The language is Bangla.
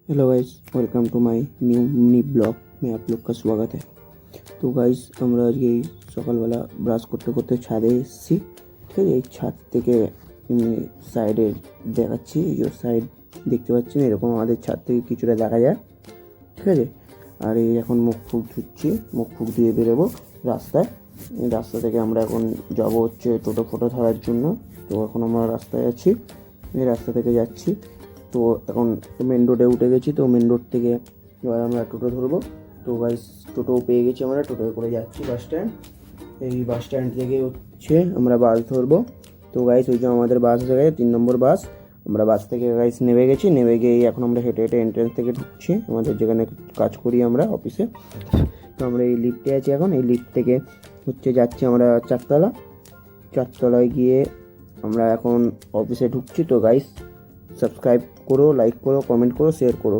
Hello guys, welcome to my new mini blog में आप लोग का स्वागत है। তো গাইস আমরা আজকে এই সকালবেলা ব্রাশ করতে করতে ছাদে এসেছি। ঠিক আছে, এই ছাদ থেকে সাইডে দেখাচ্ছি, এই যে সাইড দেখতে পাচ্ছেন, এরকম আমাদের ছাদ থেকে কিছুটা দেখা যায়। ঠিক আছে, আর এই এখন মুখ ফুক ধুচ্ছি, মুখ ফুক ধুয়ে বেরোবো রাস্তায়। এই রাস্তা থেকে আমরা এখন যাবো হচ্ছে টোটো ফটো ধরার জন্য। তো এখন আমরা রাস্তায় আছি, এই রাস্তা থেকে যাচ্ছি। তো এখন মেন রোডে উঠে গেছি, তো মেন রোড থেকে এবার আমরা টোটো ধরবো। তো গাইস টোটো পেয়ে গেছি, আমরা টোটোয় করে যাচ্ছি বাস স্ট্যান্ড। এই বাস স্ট্যান্ড থেকে হচ্ছে আমরা বাস ধরবো। তো গাইস ওই যে আমাদের বাস এসে গেছে, 3 নম্বর বাস। আমরা বাস থেকে গাইস নেমে গেছি, নেমে গিয়ে এখন আমরা হেঁটে হেঁটে এন্ট্রেন্স থেকে ঢুকছি আমাদের যেখানে কাজ করি আমরা অফিসে। তো আমরা এই লিফটে আছি এখন, এই লিফট থেকে হচ্ছে যাচ্ছি আমরা চারতলায় গিয়ে আমরা এখন অফিসে ঢুকছি। তো গাইস সাবস্ক্রাইব করো, লাইক করো, কমেন্ট করো, শেয়ার করো।